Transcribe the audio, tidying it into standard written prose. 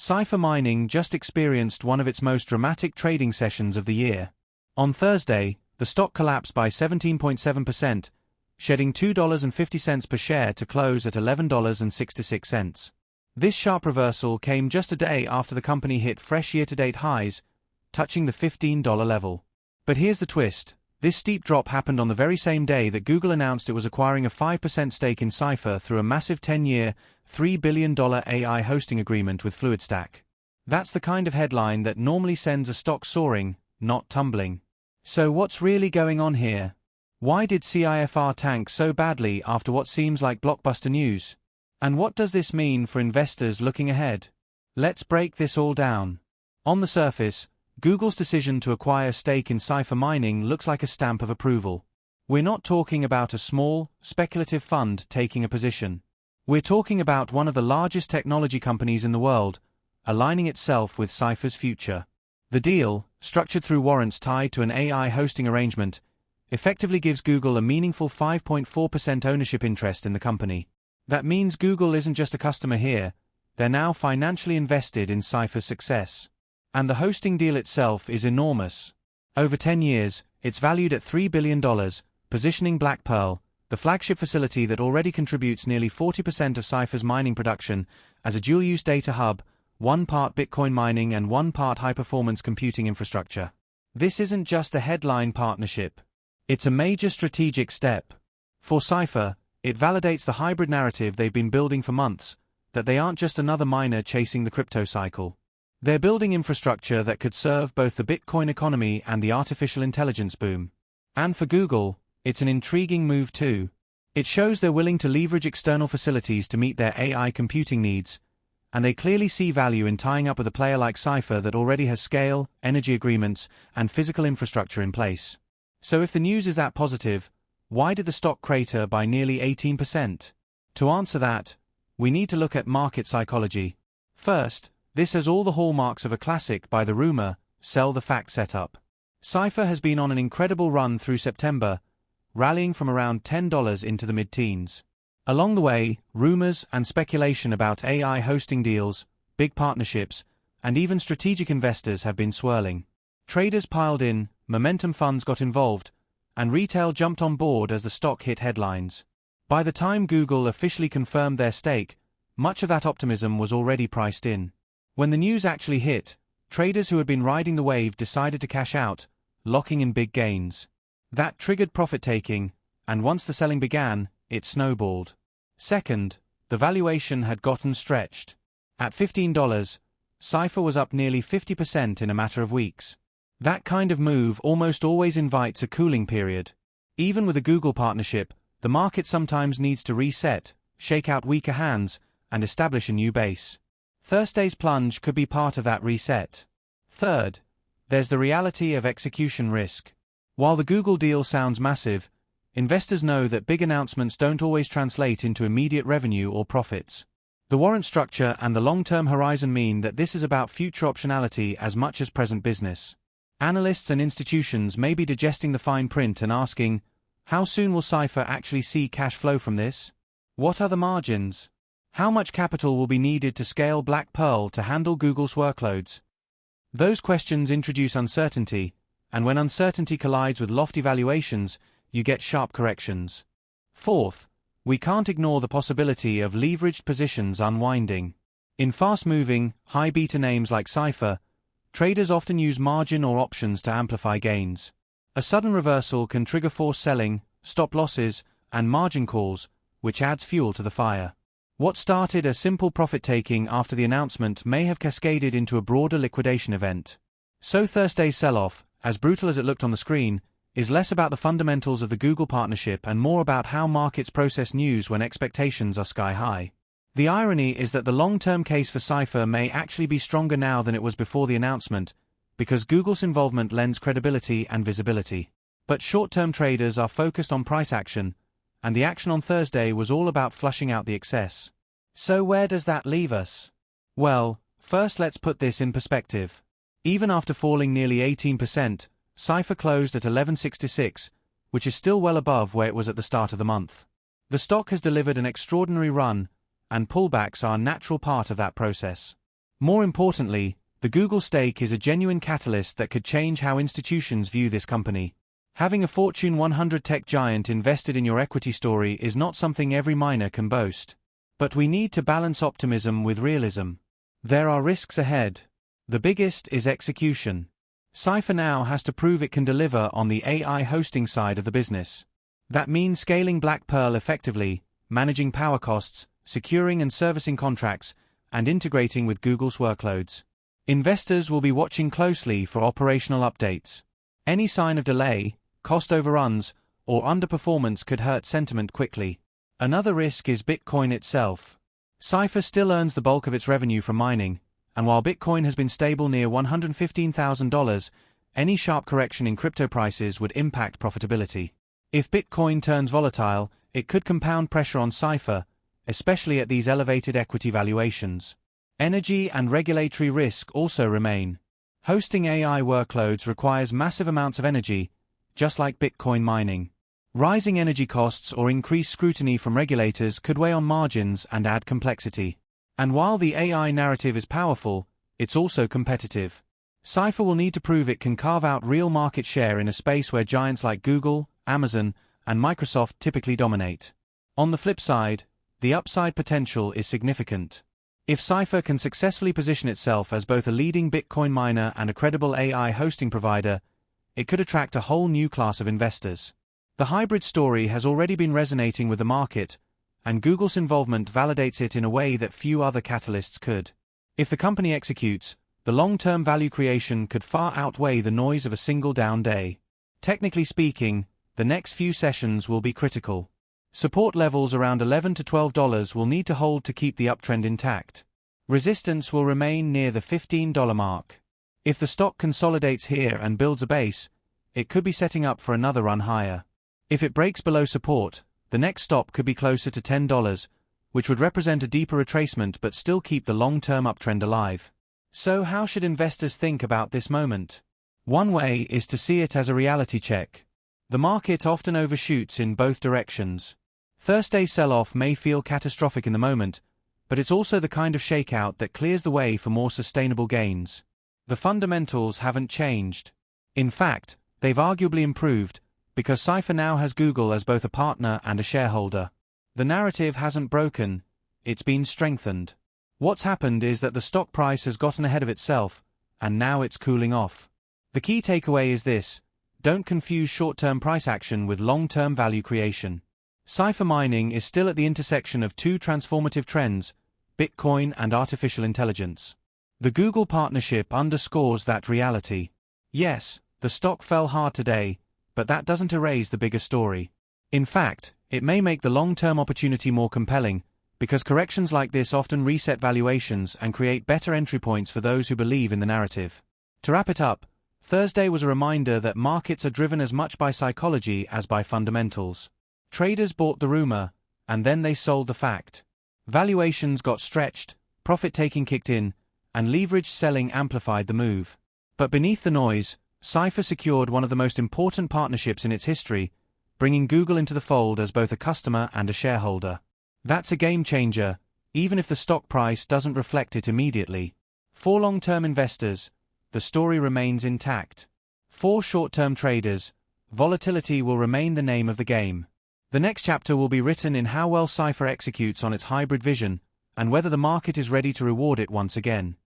Cipher Mining just experienced one of its most dramatic trading sessions of the year. On Thursday, the stock collapsed by 17.7%, shedding $2.50 per share to close at $11.66. This sharp reversal came just a day after the company hit fresh year-to-date highs, touching the $15 level. But here's the twist. This steep drop happened on the very same day that Google announced it was acquiring a 5% stake in Cipher through a massive 10-year, $3 billion AI hosting agreement with Fluidstack. That's the kind of headline that normally sends a stock soaring, not tumbling. So what's really going on here? Why did CIFR tank so badly after what seems like blockbuster news? And what does this mean for investors looking ahead? Let's break this all down. On the surface, Google's decision to acquire a stake in Cipher Mining looks like a stamp of approval. We're not talking about a small, speculative fund taking a position. We're talking about one of the largest technology companies in the world, aligning itself with Cipher's future. The deal, structured through warrants tied to an AI hosting arrangement, effectively gives Google a meaningful 5.4% ownership interest in the company. That means Google isn't just a customer here, they're now financially invested in Cipher's success. And the hosting deal itself is enormous. Over 10 years, it's valued at $3 billion, positioning Black Pearl, the flagship facility that already contributes nearly 40% of Cipher's mining production, as a dual-use data hub, 1 part Bitcoin mining and 1 part high-performance computing infrastructure. This isn't just a headline partnership. It's a major strategic step. For Cipher, it validates the hybrid narrative they've been building for months, that they aren't just another miner chasing the crypto cycle. They're building infrastructure that could serve both the Bitcoin economy and the artificial intelligence boom. And for Google, it's an intriguing move too. It shows they're willing to leverage external facilities to meet their AI computing needs, and they clearly see value in tying up with a player like Cipher that already has scale, energy agreements, and physical infrastructure in place. So if the news is that positive, why did the stock crater by nearly 18%? To answer that, we need to look at market psychology. First, this has all the hallmarks of a classic buy the rumor, sell the fact setup. Cipher has been on an incredible run through September, rallying from around $10 into the mid-teens. Along the way, rumors and speculation about AI hosting deals, big partnerships, and even strategic investors have been swirling. Traders piled in, momentum funds got involved, and retail jumped on board as the stock hit headlines. By the time Google officially confirmed their stake, much of that optimism was already priced in. When the news actually hit, traders who had been riding the wave decided to cash out, locking in big gains. That triggered profit-taking, and once the selling began, it snowballed. Second, the valuation had gotten stretched. At $15, Cipher was up nearly 50% in a matter of weeks. That kind of move almost always invites a cooling period. Even with a Google partnership, the market sometimes needs to reset, shake out weaker hands, and establish a new base. Thursday's plunge could be part of that reset. Third, there's the reality of execution risk. While the Google deal sounds massive, investors know that big announcements don't always translate into immediate revenue or profits. The warrant structure and the long-term horizon mean that this is about future optionality as much as present business. Analysts and institutions may be digesting the fine print and asking, how soon will Cipher actually see cash flow from this? What are the margins? How much capital will be needed to scale Black Pearl to handle Google's workloads? Those questions introduce uncertainty, and when uncertainty collides with lofty valuations, you get sharp corrections. Fourth, we can't ignore the possibility of leveraged positions unwinding. In fast-moving, high-beta names like Cipher, traders often use margin or options to amplify gains. A sudden reversal can trigger forced selling, stop losses, and margin calls, which adds fuel to the fire. What started as simple profit-taking after the announcement may have cascaded into a broader liquidation event. So Thursday's sell-off, as brutal as it looked on the screen, is less about the fundamentals of the Google partnership and more about how markets process news when expectations are sky-high. The irony is that the long-term case for Cipher may actually be stronger now than it was before the announcement, because Google's involvement lends credibility and visibility. But short-term traders are focused on price action, and the action on Thursday was all about flushing out the excess. So where does that leave us? Well, first let's put this in perspective. Even after falling nearly 18%, Cipher closed at $11.66, which is still well above where it was at the start of the month. The stock has delivered an extraordinary run, and pullbacks are a natural part of that process. More importantly, the Google stake is a genuine catalyst that could change how institutions view this company. Having a Fortune 100 tech giant invested in your equity story is not something every miner can boast. But we need to balance optimism with realism. There are risks ahead. The biggest is execution. Cipher now has to prove it can deliver on the AI hosting side of the business. That means scaling Black Pearl effectively, managing power costs, securing and servicing contracts, and integrating with Google's workloads. Investors will be watching closely for operational updates. Any sign of delay, cost overruns, or underperformance could hurt sentiment quickly. Another risk is Bitcoin itself. Cipher still earns the bulk of its revenue from mining, and while Bitcoin has been stable near $115,000, any sharp correction in crypto prices would impact profitability. If Bitcoin turns volatile, it could compound pressure on Cipher, especially at these elevated equity valuations. Energy and regulatory risk also remain. Hosting AI workloads requires massive amounts of energy, just like Bitcoin mining. Rising energy costs or increased scrutiny from regulators could weigh on margins and add complexity. And while the AI narrative is powerful, it's also competitive. Cipher will need to prove it can carve out real market share in a space where giants like Google, Amazon, and Microsoft typically dominate. On the flip side, the upside potential is significant. If Cipher can successfully position itself as both a leading Bitcoin miner and a credible AI hosting provider, it could attract a whole new class of investors. The hybrid story has already been resonating with the market, and Google's involvement validates it in a way that few other catalysts could. If the company executes, the long-term value creation could far outweigh the noise of a single down day. Technically speaking, the next few sessions will be critical. Support levels around $11 to $12 will need to hold to keep the uptrend intact. Resistance will remain near the $15 mark. If the stock consolidates here and builds a base, it could be setting up for another run higher. If it breaks below support, the next stop could be closer to $10, which would represent a deeper retracement but still keep the long-term uptrend alive. So how should investors think about this moment? One way is to see it as a reality check. The market often overshoots in both directions. Thursday's sell-off may feel catastrophic in the moment, but it's also the kind of shakeout that clears the way for more sustainable gains. The fundamentals haven't changed. In fact, they've arguably improved, because Cipher now has Google as both a partner and a shareholder. The narrative hasn't broken, it's been strengthened. What's happened is that the stock price has gotten ahead of itself, and now it's cooling off. The key takeaway is this: don't confuse short-term price action with long-term value creation. Cipher Mining is still at the intersection of two transformative trends, Bitcoin and artificial intelligence. The Google partnership underscores that reality. Yes, the stock fell hard today, but that doesn't erase the bigger story. In fact, it may make the long-term opportunity more compelling, because corrections like this often reset valuations and create better entry points for those who believe in the narrative. To wrap it up, Thursday was a reminder that markets are driven as much by psychology as by fundamentals. Traders bought the rumor, and then they sold the fact. Valuations got stretched, profit-taking kicked in, and leveraged selling amplified the move. But beneath the noise, Cipher secured one of the most important partnerships in its history, bringing Google into the fold as both a customer and a shareholder. That's a game changer, even if the stock price doesn't reflect it immediately. For long-term investors, the story remains intact. For short-term traders, volatility will remain the name of the game. The next chapter will be written in how well Cipher executes on its hybrid vision, and whether the market is ready to reward it once again.